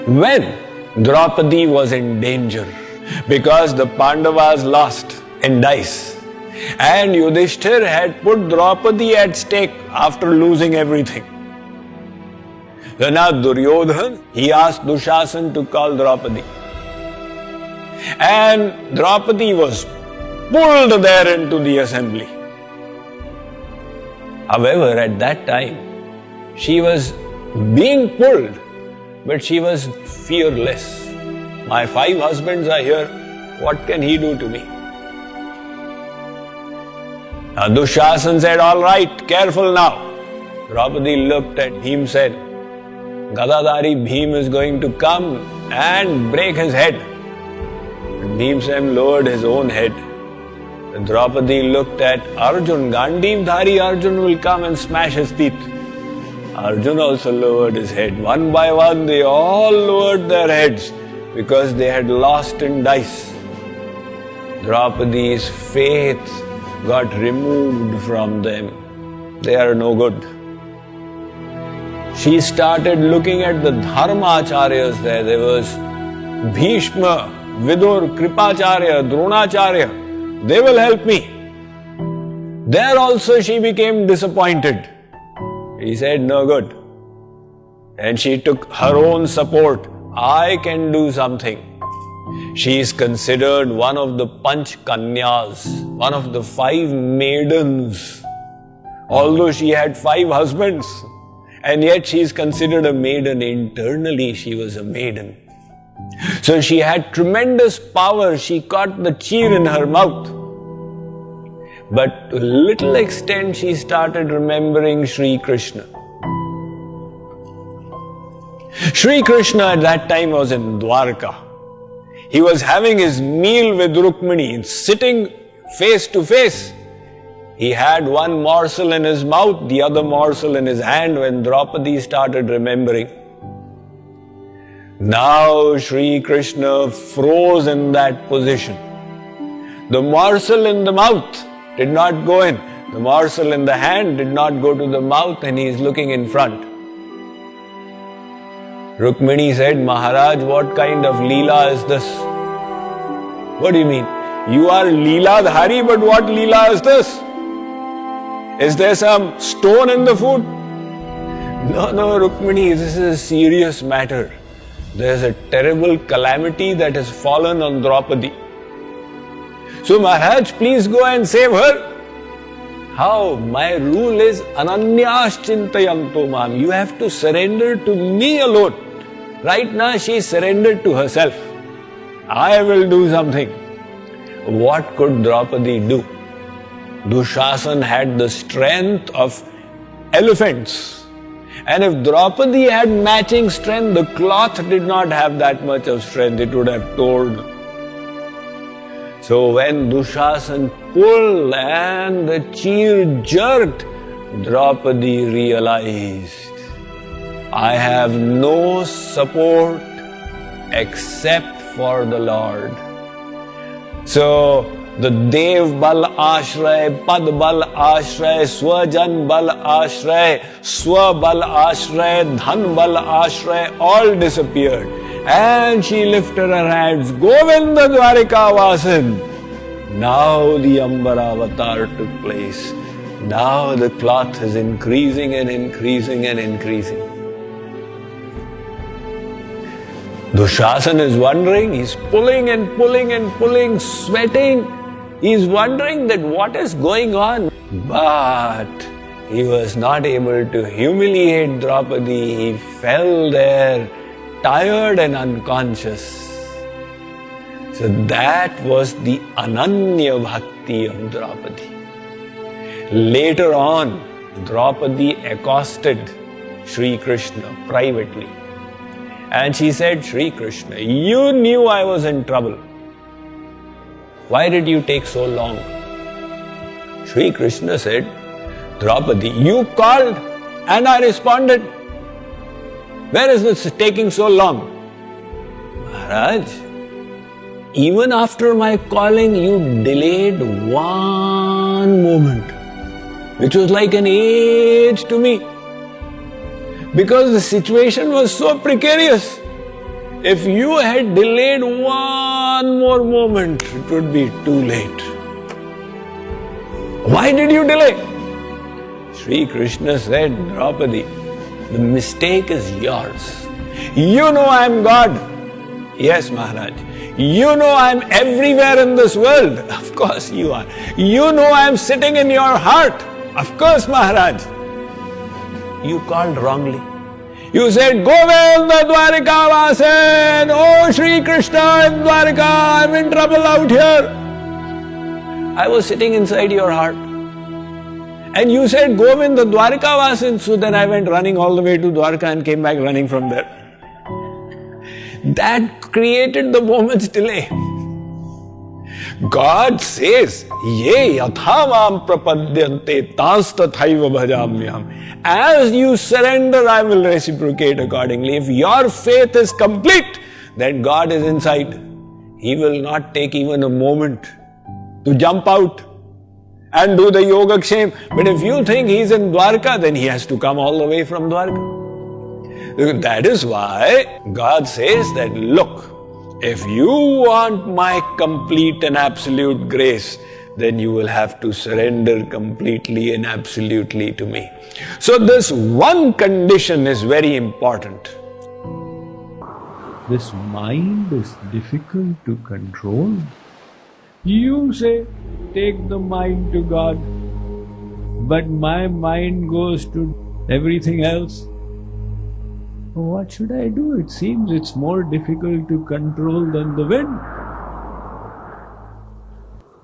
When Draupadi was in danger because the Pandavas lost in dice and Yudhishthir had put Draupadi at stake after losing everything. So now Duryodhan, he asked Dushasan to call Draupadi. And Draupadi was pulled there into the assembly. However, at that time, she was being pulled, but she was fearless. My 5 husbands are here, what can he do to me? Now Dushasan said, all right, careful now. Draupadi looked at him, said, Gadadhari Bhim is going to come and break his head. Bhimsen lowered his own head. Draupadi looked at Arjun. Gandhivdhari Arjun will come and smash his teeth. Arjun also lowered his head. One by one, they all lowered their heads because they had lost in dice. Draupadi's faith got removed from them. They are no good. She started looking at the Dharmacharyas there. There was Bhishma, Vidur, Kripacharya, Dronacharya. They will help me. There also she became disappointed. He said, no good. And she took her own support. I can do something. She is considered one of the Panch Kanyas, one of the 5 maidens. Although she had 5 husbands, and yet she is considered a maiden. Internally, she was a maiden. So she had tremendous power. She caught the cheer in her mouth. But to a little extent, she started remembering Sri Krishna. Sri Krishna at that time was in Dwarka. He was having his meal with Rukmini, sitting face to face. He had one morsel in his mouth, the other morsel in his hand when Draupadi started remembering. Now Sri Krishna froze in that position. The morsel in the mouth did not go in. The morsel in the hand did not go to the mouth, and he is looking in front. Rukmini said, Maharaj, what kind of Leela is this? What do you mean? You are Leeladhari, but what Leela is this? Is there some stone in the food? No, Rukmini, this is a serious matter. There is a terrible calamity that has fallen on Draupadi. So Maharaj, please go and save her. How? My rule is ananyas chintayanto mam. You have to surrender to me alone. Right now she is surrendered to herself. I will do something. What could Draupadi do? Dushasan had the strength of elephants. And if Draupadi had matching strength, the cloth did not have that much of strength. It would have torn. So when Dushasan pulled and the cheer jerked, Draupadi realized, I have no support except for the Lord. So the Dev Bal Ashray, Pad Bal Ashray, Swajan Bal Ashray, Swa Bal Ashray, Dhan Bal Ashray, all disappeared. And she lifted her hands, Govinda Dwarika Vasan. Now the Ambara avatar took place. Now the cloth is increasing and increasing and increasing. Dushasan is wondering, he's pulling and pulling and pulling, sweating. He's wondering that what is going on. But he was not able to humiliate Draupadi. He fell there, tired and unconscious. So that was the Ananya Bhakti of Draupadi. Later on, Draupadi accosted Sri Krishna privately. And she said, Sri Krishna, you knew I was in trouble. Why did you take so long? Sri Krishna said, Draupadi, you called and I responded. Where is this taking so long? Maharaj, even after my calling, you delayed one moment, which was like an age to me. Because the situation was so precarious. If you had delayed one more moment, it would be too late. Why did you delay? Sri Krishna said, Draupadi, the mistake is yours. You know I am God. Yes, Maharaj. You know I am everywhere in this world. Of course you are. You know I am sitting in your heart. Of course, Maharaj. You called wrongly. You said, Govinda Dwarika Vasen, oh Sri Krishna in Dwarika, I'm in trouble out here. I was sitting inside your heart. And you said, Govinda Dwarika Vasen, so then I went running all the way to Dwarka and came back running from there. That created the moment's delay. God says, Ye yathavam prapadyante tas tathaiva bhajamyam. As you surrender, I will reciprocate accordingly. If your faith is complete, then God is inside. He will not take even a moment to jump out and do the yogakshema. But if you think He's in Dwarka, then He has to come all the way from Dwarka. That is why God says that, look, if you want my complete and absolute grace, then you will have to surrender completely and absolutely to me. So this one condition is very important. This mind is difficult to control. You say, take the mind to God, but my mind goes to everything else. What should I do? It seems it's more difficult to control than the wind.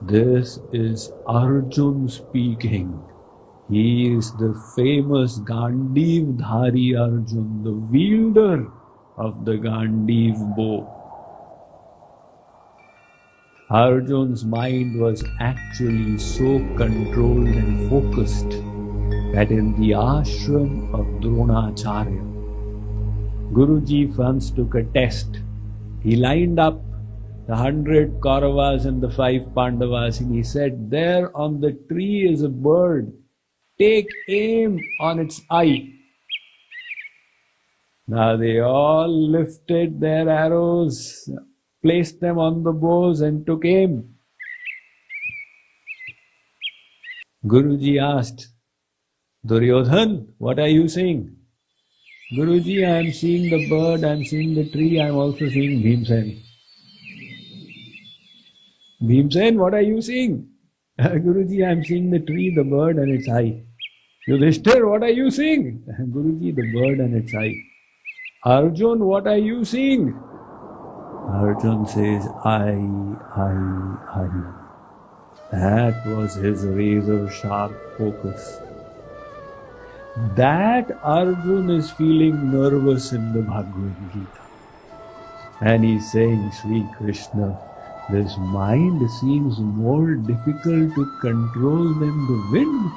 This is Arjun speaking. He is the famous Gandivdhari Arjun, the wielder of the Gandiv bow. Arjun's mind was actually so controlled and focused that in the ashram of Dronacharya, Guruji once took a test. He lined up the 100 Kauravas and the 5 Pandavas, and he said, there on the tree is a bird. Take aim on its eye. Now they all lifted their arrows, placed them on the bows and took aim. Guruji asked, Duryodhan, what are you seeing? Guruji, I am seeing the bird, I am seeing the tree, I am also seeing Bhimsen. Bhimsen, what are you seeing? Guruji, I am seeing the tree, the bird and its eye. Yudhishthir, what are you seeing? Guruji, the bird and its eye. Arjun, what are you seeing? Arjun says, I. That was his razor sharp focus. That Arjun is feeling nervous in the Bhagwat Gita. And he's saying, Sri Krishna, this mind seems more difficult to control than the wind.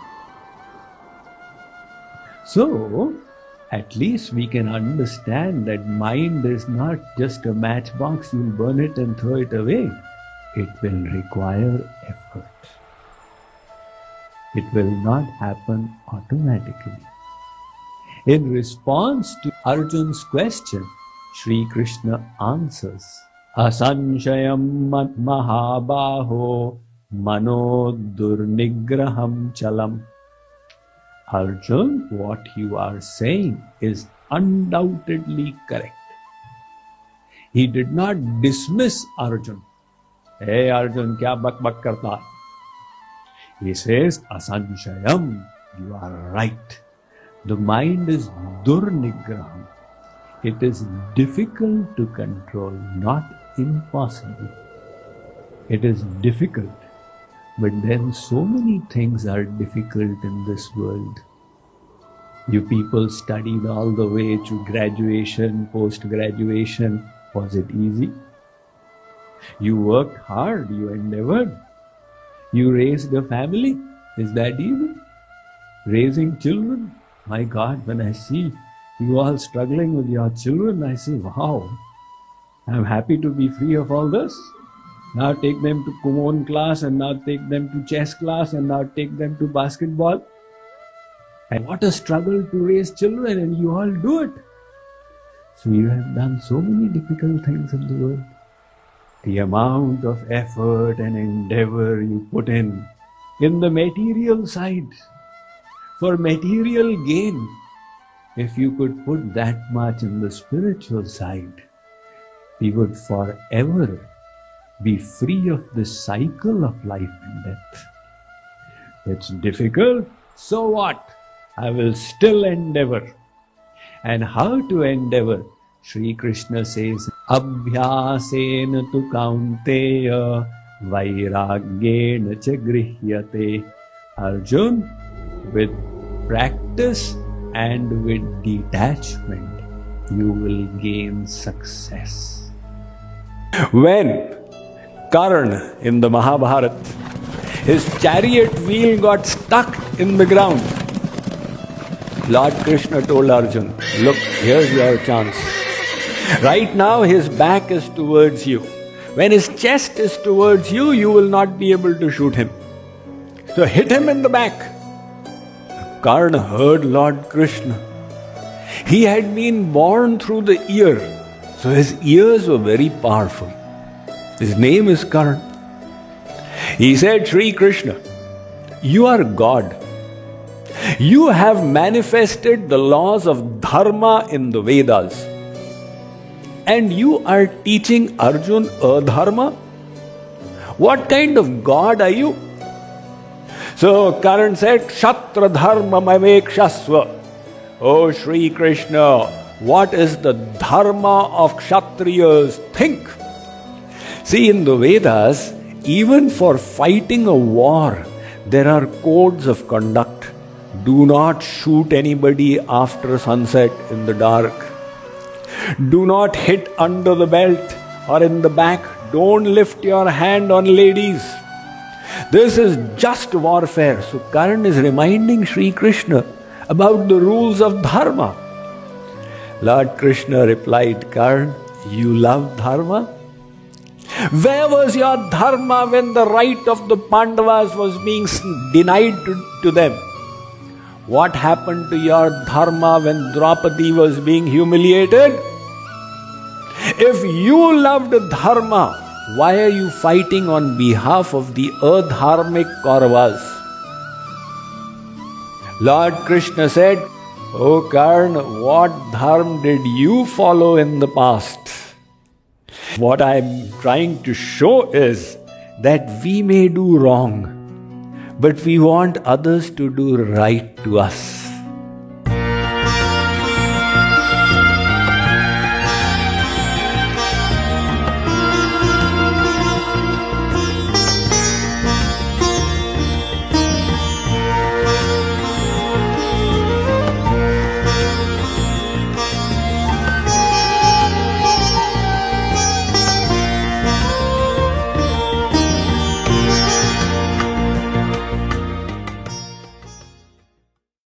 So, at least we can understand that mind is not just a matchbox, you'll burn it and throw it away. It will require effort. It will not happen automatically. In response to Arjun's question, Sri Krishna answers, Asanshayam mat mahabaho mano durnigraham chalam. Arjun, what you are saying is undoubtedly correct. He did not dismiss Arjun. Hey Arjun, kya bak bak karta hai? He says, Asanshayam, you are right. The mind is durnigraham. It is difficult to control, not impossible. It is difficult. But then so many things are difficult in this world. You people studied all the way to graduation, post-graduation. Was it easy? You worked hard, you endeavored. You raised a family. Is that easy? Raising children? My God, when I see you all struggling with your children, I say, wow, I'm happy to be free of all this. Now take them to Kumon class, and now take them to chess class, and now take them to basketball. And what a struggle to raise children, and you all do it. So you have done so many difficult things in the world. The amount of effort and endeavor you put in the material side, for material gain, if you could put that much in the spiritual side, we would forever be free of this cycle of life and death. It's difficult, so what? I will still endeavor. And how to endeavor? Sri Krishna says, Abhyasena tu kaunteya vairagyena cha grihyate. Arjun, with practice and with detachment, you will gain success. When Karna in the Mahabharata, his chariot wheel got stuck in the ground, Lord Krishna told Arjun, look, here's your chance. Right now his back is towards you. When his chest is towards you, you will not be able to shoot him. So hit him in the back. Karna heard Lord Krishna. He had been born through the ear, so his ears were very powerful. His name is Karna. He said, Sri Krishna, you are God. You have manifested the laws of dharma in the Vedas. And you are teaching Arjun adharma? What kind of God are you? So Karna said, Kshatra dharma mamekshasva. Oh Sri Krishna, what is the dharma of Kshatriyas? Think. See, in the Vedas, even for fighting a war, there are codes of conduct. Do not shoot anybody after sunset in the dark. Do not hit under the belt or in the back. Don't lift your hand on ladies. This is just warfare. So Karna is reminding Sri Krishna about the rules of dharma. Lord Krishna replied, Karna, you love dharma? Where was your dharma when the right of the Pandavas was being denied to them? What happened to your dharma when Draupadi was being humiliated? If you loved dharma, why are you fighting on behalf of the adharmic Kauravas? Lord Krishna said, O Karna, what dharma did you follow in the past? What I am trying to show is that we may do wrong, but we want others to do right to us.